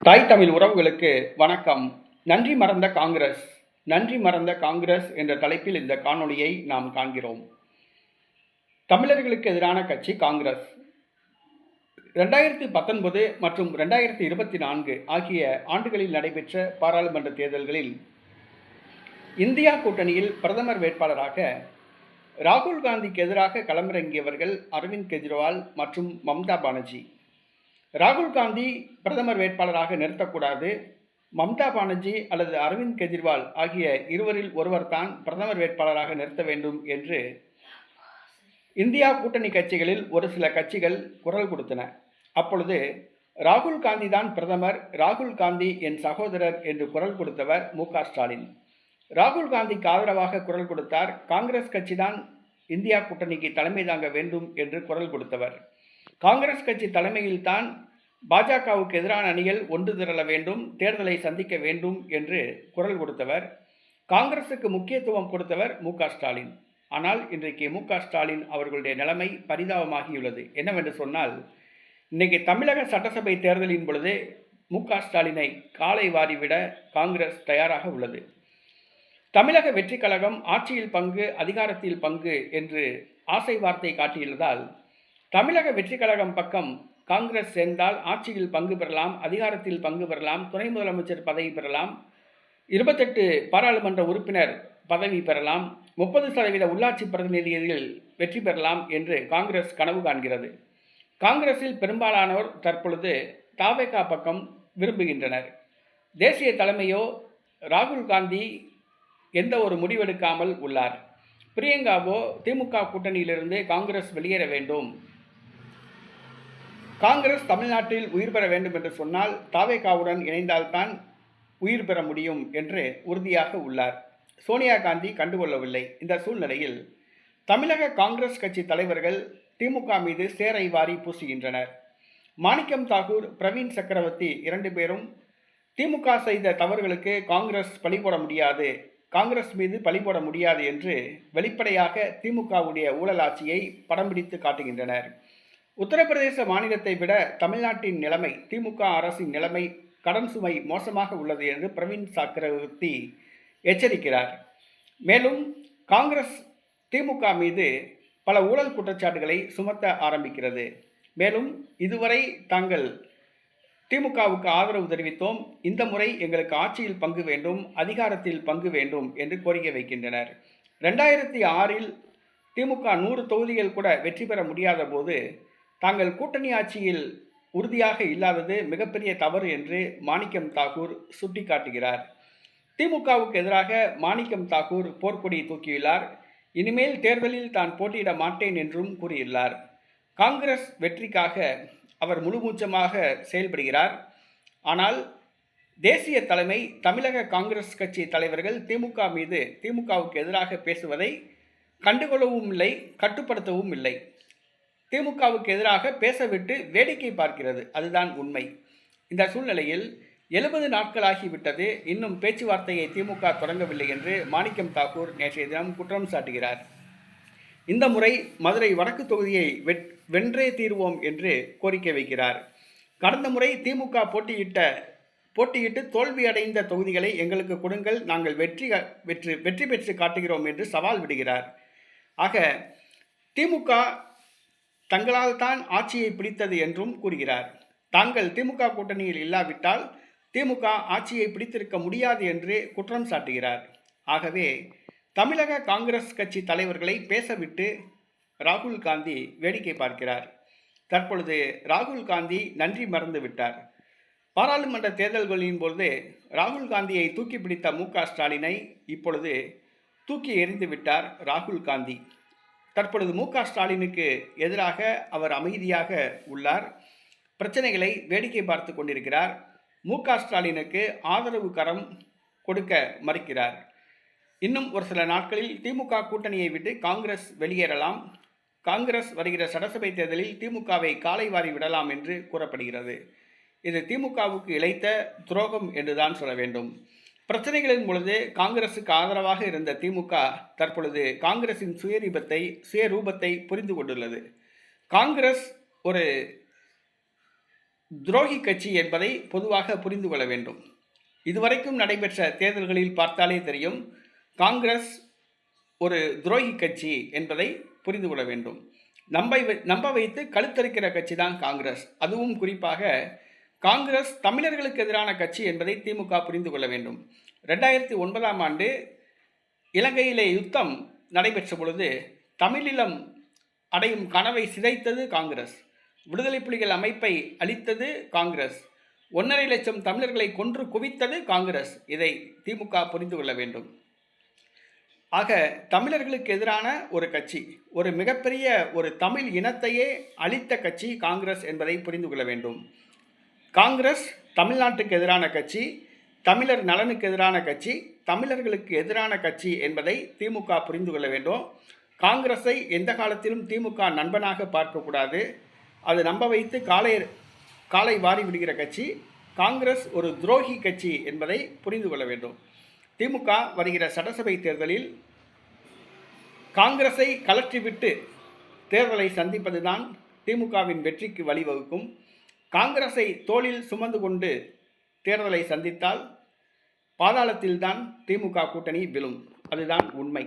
தாய் தமிழ் உறவுகளுக்கு வணக்கம். நன்றி மறந்த காங்கிரஸ் நன்றி மறந்த காங்கிரஸ் என்ற தலைப்பில் இந்த காணொளியை நாம் காண்கிறோம். தமிழர்களுக்கு எதிரான கட்சி காங்கிரஸ். 2019 மற்றும் 2024 ஆகிய ஆண்டுகளில் நடைபெற்ற பாராளுமன்ற தேர்தல்களில் இந்தியா கூட்டணியில் பிரதமர் வேட்பாளராக ராகுல் காந்திக்கு எதிராக களமிறங்கியவர்கள் அரவிந்த் கெஜ்ரிவால் மற்றும் மம்தா பானர்ஜி. ராகுல் காந்தி பிரதமர் வேட்பாளராக நிறுத்தக்கூடாது, மம்தா பானர்ஜி அல்லது அரவிந்த் கெஜ்ரிவால் ஆகிய இருவரில் ஒருவர் தான் பிரதமர் வேட்பாளராக நிறுத்த வேண்டும் என்று இந்தியா கூட்டணி கட்சிகளில் ஒரு சில கட்சிகள் குரல் கொடுத்தன. அப்பொழுது ராகுல் காந்தி தான் பிரதமர், ராகுல் காந்தி என் சகோதரர் என்று குரல் கொடுத்தவர் மு.க. ஸ்டாலின். ராகுல் காந்திக்கு ஆதரவாக குரல் கொடுத்தார். காங்கிரஸ் கட்சி தான் இந்தியா கூட்டணிக்கு தலைமை தாங்க வேண்டும் என்று குரல் கொடுத்தவர். காங்கிரஸ் கட்சி தலைமையில் தான் பாஜகவுக்கு எதிரான அணிகள் ஒன்று திரள வேண்டும், தேர்தலை சந்திக்க வேண்டும் என்று குரல் கொடுத்தவர். காங்கிரசுக்கு முக்கியத்துவம் கொடுத்தவர் மு.க. ஸ்டாலின். ஆனால் இன்றைக்கு மு.க. ஸ்டாலின் அவர்களுடைய நிலைமை பரிதாபமாகியுள்ளது. என்னவென்று சொன்னால், இன்னைக்கு தமிழக சட்டசபை தேர்தலின் பொழுது மு.க. ஸ்டாலினை காலை வாரிவிட காங்கிரஸ் தயாராக உள்ளது. தமிழக வெற்றி கழகம் ஆட்சியில் பங்கு, அதிகாரத்தில் பங்கு என்று ஆசை வார்த்தை காட்டியுள்ளதால் தமிழக வெற்றி கழகம் பக்கம் காங்கிரஸ் சேர்ந்தால் ஆட்சியில் பங்கு பெறலாம், அதிகாரத்தில் பங்கு பெறலாம், துணை முதலமைச்சர் பதவி பெறலாம், 28 பாராளுமன்ற உறுப்பினர் பதவி பெறலாம், 30% உள்ளாட்சி பிரதிநிதிகளில் வெற்றி பெறலாம் என்று காங்கிரஸ் கனவு காண்கிறது. காங்கிரஸில் பெரும்பாலானோர் தற்பொழுது தவேகா பக்கம் விரும்புகின்றனர். தேசிய தலைமையோ ராகுல் காந்தி எந்த ஒரு முடிவெடுக்காமல் உள்ளார். பிரியங்காவோ திமுக கூட்டணியிலிருந்து காங்கிரஸ் வெளியேற வேண்டும், காங்கிரஸ் தமிழ்நாட்டில் உயிர் பெற வேண்டும் என்று சொன்னால் தவேகாவுடன் இணைந்தால்தான் உயிர் பெற முடியும் என்று உறுதியாக உள்ளார். சோனியா காந்தி கண்டுகொள்ளவில்லை. இந்த சூழ்நிலையில் தமிழக காங்கிரஸ் கட்சி தலைவர்கள் திமுக மீது சேரை வாரி பூசுகின்றனர். மாணிக்கம் தாகூர், பிரவீன் சக்கரவர்த்தி 2 பேரும் திமுக செய்த தவறுகளுக்கு காங்கிரஸ் பழி போட முடியாது, காங்கிரஸ் மீது பழி போட முடியாது என்று வெளிப்படையாக திமுகவுடைய ஊழல் ஆட்சியை படம் பிடித்து காட்டுகின்றனர். உத்தரப்பிரதேச மாநிலத்தை விட தமிழ்நாட்டின் நிலைமை, திமுக அரசின் நிலைமை, கடன் சுமை மோசமாக உள்ளது என்று பிரவீன் சக்கரவர்த்தி எச்சரிக்கிறார். மேலும் காங்கிரஸ் திமுக மீது பல ஊழல் குற்றச்சாட்டுகளை சுமத்த ஆரம்பிக்கிறது. மேலும் இதுவரை தாங்கள் திமுகவுக்கு ஆதரவு தெரிவித்தோம், இந்த முறை எங்களுக்கு ஆட்சியில் பங்கு வேண்டும், அதிகாரத்தில் பங்கு வேண்டும் என்று கோரிக்கை வைக்கின்றனர். 2006 திமுக 100 தொகுதிகள் கூட வெற்றி பெற முடியாத போது தாங்கள் கூட்டணி ஆட்சியில் உறுதியாக இல்லாதது மிகப்பெரிய தவறு என்று மாணிக்கம் தாகூர் சுட்டிக்காட்டுகிறார். திமுகவுக்கு எதிராக மாணிக்கம் தாகூர் போர்க்கொடி தூக்கியுள்ளார். இனிமேல் தேர்தலில் தான் போட்டியிட மாட்டேன் என்றும் கூறியுள்ளார். காங்கிரஸ் வெற்றிக்காக அவர் முழுமூச்சமாக செயல்படுகிறார். ஆனால் தேசிய தலைமை, தமிழக காங்கிரஸ் கட்சி தலைவர்கள் திமுகவுக்கு எதிராக பேசுவதை கண்டுகொள்ளவும் இல்லை, கட்டுப்படுத்தவும் இல்லை. திமுகவுக்கு எதிராக பேசவிட்டு வேடிக்கை பார்க்கிறது. அதுதான் உண்மை. இந்த சூழ்நிலையில் 70 நாட்களாகிவிட்டது, இன்னும் பேச்சுவார்த்தையை திமுக தொடங்கவில்லை என்று மாணிக்கம் தாகூர் நேற்றைய தினம் குற்றம் சாட்டுகிறார். இந்த முறை மதுரை வடக்கு தொகுதியை வென்றே தீர்வோம் என்று கோரிக்கை வைக்கிறார். கடந்த முறை திமுக போட்டியிட்டு தோல்வி அடைந்த தொகுதிகளை எங்களுக்கு கொடுங்கள், நாங்கள் வெற்றி பெற்று காட்டுகிறோம் என்று சவால் விடுகிறார். ஆக திமுக தங்களால் தான் ஆட்சியை பிடித்தது என்றும் கூறுகிறார். தாங்கள் திமுக கூட்டணியில் இல்லாவிட்டால் திமுக ஆட்சியை பிடித்திருக்க முடியாது என்று குற்றம் சாட்டுகிறார். ஆகவே தமிழக காங்கிரஸ் கட்சி தலைவர்களை பேசவிட்டு ராகுல் காந்தி வேடிக்கை பார்க்கிறார். தற்பொழுது ராகுல் காந்தி நன்றி மறந்து விட்டார். பாராளுமன்ற தேர்தல்களின் பொழுது ராகுல் காந்தியை தூக்கி பிடித்த மு.க. ஸ்டாலினை இப்பொழுது தூக்கி எறிந்து விட்டார் ராகுல் காந்தி. தற்பொழுது மு.க. ஸ்டாலினுக்கு எதிராக அவர் அமைதியாக உள்ளார். பிரச்சனைகளை வேடிக்கை பார்த்து கொண்டிருக்கிறார். மு.க. ஸ்டாலினுக்கு ஆதரவு கரம் கொடுக்க மறுக்கிறார். இன்னும் ஒரு சில நாட்களில் திமுக கூட்டணியை விட்டு காங்கிரஸ் வெளியேறலாம். காங்கிரஸ் வருகிற சட்டசபை தேர்தலில் திமுகவை காலை வாரி விடலாம் என்று கூறப்படுகிறது. இது திமுகவுக்கு இழைத்த துரோகம் என்றுதான் சொல்ல வேண்டும். பிரச்சனைகளின் பொழுது காங்கிரசுக்கு ஆதரவாக இருந்த திமுக தற்பொழுது காங்கிரசின் சுயரூபத்தை புரிந்து கொண்டுள்ளது. காங்கிரஸ் ஒரு துரோகி கட்சி என்பதை பொதுவாக புரிந்து கொள்ள வேண்டும். இதுவரைக்கும் நடைபெற்ற தேர்தல்களில் பார்த்தாலே தெரியும், காங்கிரஸ் ஒரு துரோகி கட்சி என்பதை புரிந்து கொள்ள வேண்டும். நம்ப வைத்து கழுத்தறுக்கிற கட்சி தான் காங்கிரஸ். அதுவும் குறிப்பாக காங்கிரஸ் தமிழர்களுக்கு எதிரான கட்சி என்பதை திமுக புரிந்து கொள்ள வேண்டும். 2009ஆம் ஆண்டு இலங்கையிலே யுத்தம் நடைபெற்ற பொழுது தமிழீழம் அடையும் கனவை சிதைத்தது காங்கிரஸ். விடுதலை புலிகள் அமைப்பை அளித்தது காங்கிரஸ். 1.5 லட்சம் தமிழர்களை கொன்று குவித்தது காங்கிரஸ். இதை திமுக புரிந்து கொள்ள வேண்டும். ஆக தமிழர்களுக்கு எதிரான ஒரு கட்சி, ஒரு மிகப்பெரிய ஒரு தமிழ் இனத்தையே அழித்த கட்சி காங்கிரஸ் என்பதை புரிந்து கொள்ள வேண்டும். காங்கிரஸ் தமிழ்நாட்டுக்கு எதிரான கட்சி, தமிழர் நலனுக்கு எதிரான கட்சி, தமிழர்களுக்கு எதிரான கட்சி என்பதை திமுக புரிந்து கொள்ள வேண்டும். காங்கிரஸை எந்த காலத்திலும் திமுக நண்பனாக பார்க்கக்கூடாது. அது நம்ப வைத்து காலை வாரி விடுகிற கட்சி. காங்கிரஸ் ஒரு துரோகி கட்சி என்பதை புரிந்து கொள்ள வேண்டும். திமுக வருகிற சட்டசபை தேர்தலில் காங்கிரஸை கலற்றிவிட்டு தேர்தலை சந்திப்பதுதான் திமுகவின் வெற்றிக்கு வழிவகுக்கும். காங்கிரஸை தோளில் சுமந்து கொண்டு தேர்தலை சந்தித்தால் பாதாளத்தில்தான் திமுக கூட்டணி விழும். அதுதான் உண்மை.